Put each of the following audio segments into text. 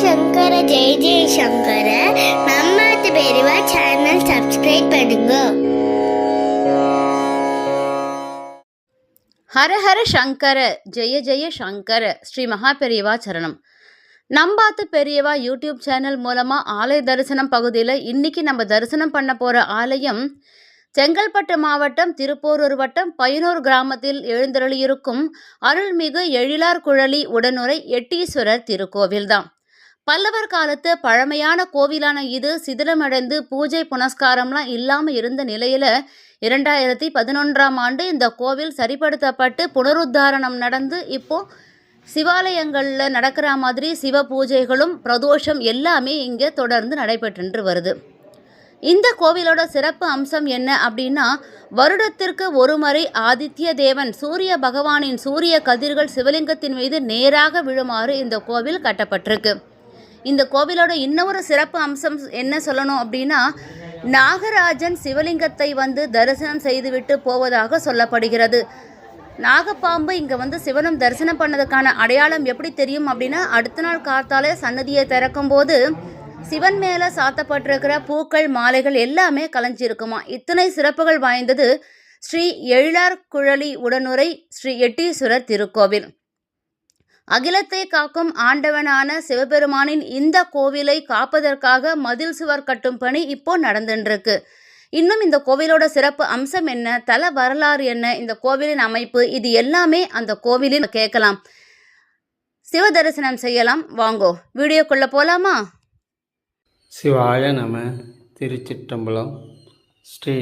சங்கர ஜெய ஜெய சங்கர. நம்ம பெரியவா channel subscribe பண்ணுங்க. ஹர ஹர சங்கர ஜெய ஜெய சங்கர. ஸ்ரீ மகா பெரியவா சரணம். நம்பாத்து பெரியவா யூடியூப் சேனல் மூலமாக ஆலய தரிசனம் பகுதியில் இன்னைக்கு நம்ம தரிசனம் பண்ண போகிற ஆலயம் செங்கல்பட்டு மாவட்டம் திருப்போரூர் வட்டம் பையனூர் கிராமத்தில் எழுந்தருளியிருக்கும் அருள்மிகு எழிலார் குழலி உடனுரை எட்டீஸ்வரர் திருக்கோவில் தான். பல்லவர் காலத்து பழமையான கோவிலான இது சிதிலமடைந்து பூஜை புனஸ்காரம்லாம் இல்லாமல் இருந்த நிலையில் 2011ஆம் ஆண்டு இந்த கோவில் சரிப்படுத்தப்பட்டு புனருத்தாரணம் நடந்து இப்போது சிவாலயங்களில் நடக்கிற மாதிரி சிவ பூஜைகளும் பிரதோஷம் எல்லாமே இங்கே தொடர்ந்து நடைபெற்று வருது. இந்த கோவிலோட சிறப்பு அம்சம் என்ன அப்படின்னா, வருடத்திற்கு ஒரு முறை ஆதித்ய தேவன் சூரிய பகவானின் சூரிய கதிர்கள் சிவலிங்கத்தின் மீது நேராக விழுமாறு இந்த கோவில் கட்டப்பட்டிருக்கு. இந்த கோவிலோட இன்னொரு சிறப்பு அம்சம் என்ன சொல்லணும் அப்படின்னா, நாகராஜன் சிவலிங்கத்தை தரிசனம் செய்துவிட்டு போவதாக சொல்லப்படுகிறது. நாகப்பாம்பு இங்கே சிவனம் தரிசனம் பண்ணதுக்கான அடையாளம் எப்படி தெரியும் அப்படின்னா, அடுத்த நாள் காத்தாலே சன்னதியை திறக்கும் போது சிவன் மேலே சாத்தப்பட்டிருக்கிற பூக்கள் மாலைகள் எல்லாமே கலைஞ்சிருக்குமா. இத்தனை சிறப்புகள் வாய்ந்தது ஸ்ரீ எழிலார் குழலி உடனுரை ஸ்ரீ எட்டீஸ்வரர் திருக்கோவில். அகிலத்தை காக்கும் ஆண்டவனான சிவபெருமானின் இந்த கோவிலை காப்பதற்காக மதில் சுவர் கட்டும் பணி இப்போ நடந்துருக்கு. இன்னும் இந்த கோவிலோட சிறப்பு அம்சம் என்ன, தல வரலாறு என்ன, இந்த கோவிலின் அமைப்பு, இது எல்லாமே அந்த கோவிலில் கேட்கலாம். சிவ தரிசனம் செய்யலாம். வாங்கோ வீடியோக்குள்ள போலாமா? சிவாய நம. திருச்சிற்றம்பலம். ஸ்ரீ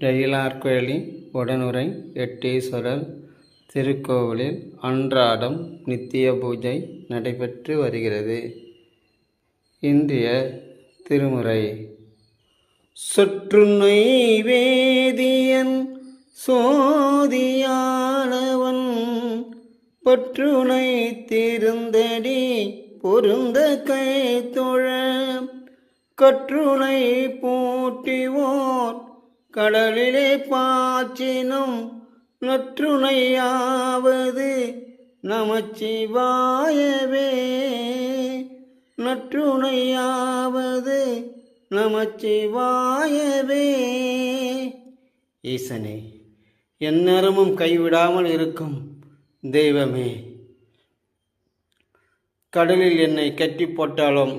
எழிலார் குழலி உடனுரை எட்டீஸ்வரர் திருக்கோவிலில் அன்றாடம் நித்திய பூஜை நடைபெற்று வருகிறது. இன்றைய திருமுறை: சொற்றுனை வேதியன் சோதியானவன் பற்றுனை திருந்தடி பொருந்த கை தொழ கற்றுனை பூட்டிவோர் கடலிலே பாய்ச்சினும் நற்றுணையாவது நமச்சிவாயவே. நற்றுணையாவது நமச்சிவாயவே. ஈசனே, எந்நேரமும் கைவிடாமல் இருக்கும் தெய்வமே, கடலில் என்னை கட்டி போட்டாலும்,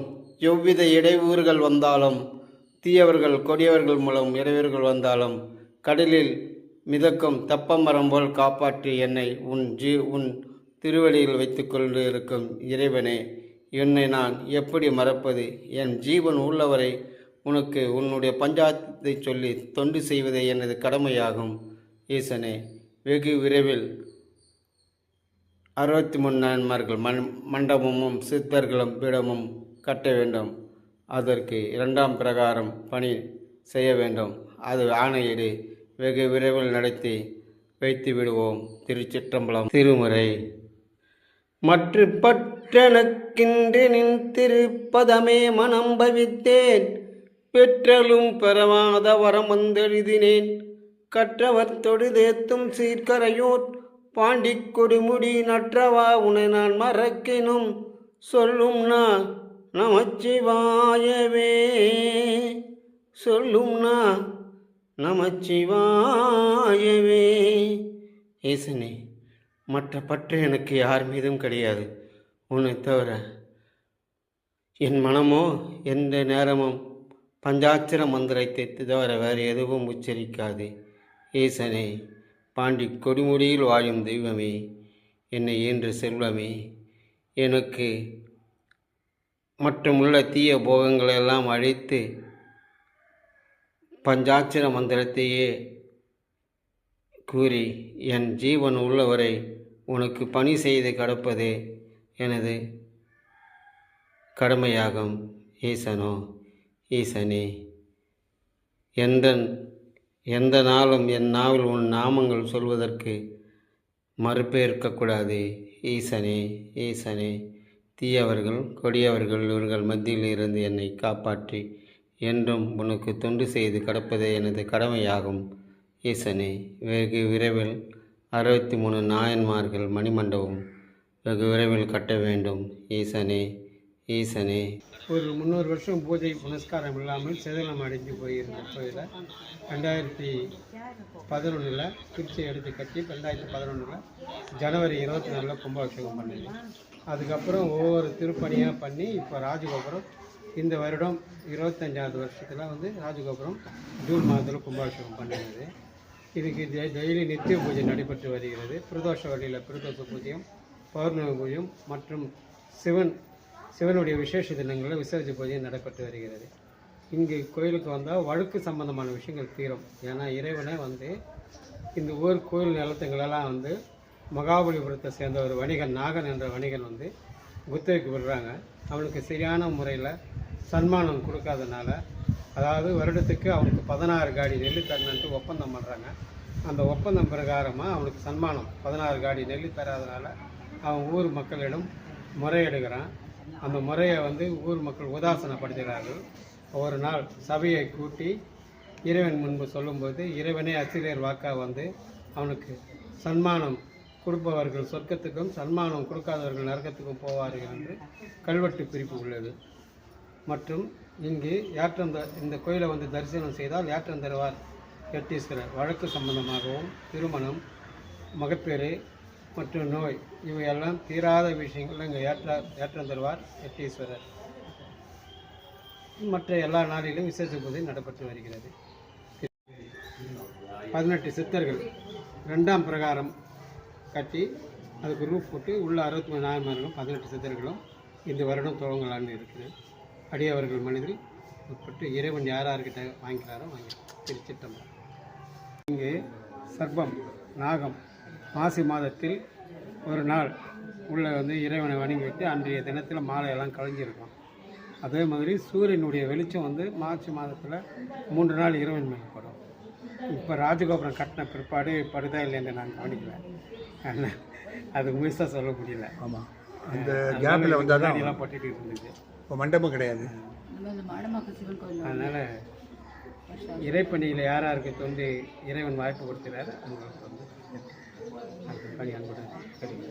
எவ்வித இடையூறுகள் வந்தாலும், தீயவர்கள் கொடியவர்கள் மூலம் இடையூறுகள் வந்தாலும், கடலில் மிதக்கும் தப்பமரம் போல் காப்பாற்றி என்னை உன் திருவடியில் வைத்து கொண்டு இருக்கும் இறைவனே, என்னை நான் எப்படி மறப்பது? என் ஜீவன் உள்ளவரை உனக்கு உன்னுடைய பஞ்சாயத்தை சொல்லி தொண்டு செய்வதே எனது கடமையாகும். ஈசனே, வெகு விரைவில் 63 நாயன்மார்கள் மண்டபமும் சித்தர்களும் பீடமும் கட்ட வேண்டும். அதற்கு 2ஆம் பிரகாரம் பணி செய்ய வேண்டும். அது ஆணையிடு. வெகு விரைவில் நடத்தி வைத்து விடுவோம். திருச்சிற்றம்பலம். திருமுறை: மற்ற பற்றனக்கின்று நின் திருப்பதமே மனம் பவித்தேன், பெற்றலும் பெறவாத வரம் வந்தெழுதினேன், கற்றவர் தொடுதேத்தும் சீர்கரையோர் பாண்டிக் கொடுமுடி நற்றவா உனை நான் மறக்கினும் சொல்லும் நான் நமச்சிவாயவே. சொல்லும் நான் நமச்சிவாயவே. ஈசனே, மற்ற பற்று எனக்கு யார் மீதும் கிடையாது, உன்னை தவிர. என் மனமோ எந்த நேரமும் பஞ்சாட்சர மந்திரத்தை தவிர வேறு எதுவும் உச்சரிக்காது. ஈசனே, பாண்டி கொடுமுடியில் வாழும் தெய்வமே, என்னை ஈன்ற செல்வமே, எனக்கு மற்றுமுள்ள தீய போகங்களெல்லாம் அழித்து பஞ்சாட்சர மந்திரத்தையே கூறி என் ஜீவன் உள்ளவரை உனக்கு பணி செய்து கடப்பதே எனது கடமையாகும். ஈசனே, எந்த நாளும் என் நாவில் உன் நாமங்கள் சொல்வதற்கு மறுப்பேற்கக்கூடாது. ஈசனே, தீயவர்கள் கொடியவர்கள் இவர்கள் மத்தியில் இருந்து என்னை காப்பாற்றி என்றும் உனக்கு தொண்டு செய்து கடப்பதே எனது கடமையாகும். ஈசனே, வெகு விரைவில் 63 நாயன்மார்கள் மணிமண்டபம் வெகு விரைவில் கட்ட வேண்டும். ஈசனே, ஈசனே. ஒரு 300 வருஷம் பூஜை புனஸ்காரம் இல்லாமல் சிதலம் அடைஞ்சு போயிருந்த கோயிலை 2011 திருச்சி எடுத்து கட்டி 2011 ஜனவரி 24 கும்பாபிஷேகம் பண்ணது. அதுக்கப்புறம் ஒவ்வொரு திருப்பணியாக பண்ணி இப்போ ராஜகோபுரம் இந்த வருடம் 25வது வருஷத்தில் வந்து ராஜகோபுரம் ஜூன் மாதத்தில் கும்பாபிஷேகம் பண்ணினது. இதுக்கு டெய்லி நித்திய பூஜை நடைபெற்று வருகிறது. பிரதோஷ வழியில் பிரதோஷ பூஜையும் பௌர்ணமி பூஜையும் மற்றும் சிவனுடைய விசேஷ தினங்களில் விசர்ஜ பூஜையும் நடைபெற்று வருகிறது. இங்கு கோயிலுக்கு வந்தால் வழுக்கு சம்பந்தமான விஷயங்கள் தீரும். ஏன்னா இறைவனை வந்து இந்த ஊர் கோயில் நிலத்துங்களெல்லாம் வந்து மகாபலிபுரத்தை சேர்ந்த ஒரு வணிகன் நாகன் என்ற வணிகன் வந்து குத்தகைக்கு விடுறாங்க. அவனுக்கு சரியான முறையில் சன்மானம் கொடுக்காதனால, அதாவது வருடத்துக்கு அவனுக்கு 16 காடி நெல் தரணுன்ட்டு ஒப்பந்தம் பண்ணுறாங்க. அந்த ஒப்பந்தம் பிரகாரமாக அவனுக்கு சன்மானம் 16 காடி நெல் தராதனால அவன் ஊர் மக்களிடம் முறையிடுகிறான். அந்த முறையை வந்து ஊர் மக்கள் உதாசனப்படுத்துகிறார்கள். ஒரு நாள் சபையை கூட்டி இறைவன் முன்பு சொல்லும்போது இறைவனே ஆசிரியர் வாக்காக வந்து அவனுக்கு சன்மானம் கொடுப்பவர்கள் சொர்க்கத்துக்கும் சன்மானம் கொடுக்காதவர்கள் நரகத்துக்கும் போவார்கள் என்று கல்வெட்டு குறிப்பு உள்ளது. மற்றும் இங்கு இந்த கோயிலை வந்து தரிசனம் செய்தால் ஏற்றந்தருவார் எட்டீஸ்வரர் வழக்கு சம்பந்தமாகவும் திருமணம், மகப்பேறு மற்றும் நோய் இவையெல்லாம் தீராத விஷயங்கள் இங்கே ஏற்றந்தருவார் எட்டீஸ்வரர். மற்ற எல்லா நாளிலும் விசேஷ பூஜை நடைபெற்று வருகிறது. 18 சித்தர்கள் 2ஆம் பிரகாரம் கட்டி அதுக்கு ரூப் போட்டு உள்ள 63 நாயன்மார்களும் 18 சித்தர்களும் இந்த வருடம் துவங்கலான்னு இருக்குது. அடியவர்கள் மனதில் உட்பட்டு இறைவன் யார்கிட்ட வாங்கிக்கிறாரோ திருச்சிட்டம்பரம். இங்கு சர்ப்பம் நாகம் மாசி மாதத்தில் ஒரு நாள் உள்ளே வந்து இறைவனை வணங்கிவிட்டு அன்றைய தினத்தில் மாலையெல்லாம் கலைஞ்சிருக்கும். அதே மாதிரி சூரியனுடைய வெளிச்சம் வந்து மார்ச் மாதத்தில் 3 நாள் இறைவன் மேலே படும். இப்போ ராஜகோபுரம் கட்டின பிற்பாடு படுதா இல்லைன்னு நான் கவனிக்கிறேன். அது முழுசாக சொல்ல முடியல. ஆமாம், அந்த கேப்பில் வந்தால் தான் எல்லாம் பட்டுட்டு இருந்துச்சு. இப்போ மண்டபம் கிடையாது. அதனால் இறைப்பணியில் யாருக்கு தொண்டு இறைவன் வாய்ப்பு கொடுக்கிறாரு அவங்களுக்கு வந்து அந்த பணி அன்புடன் தெரியும்.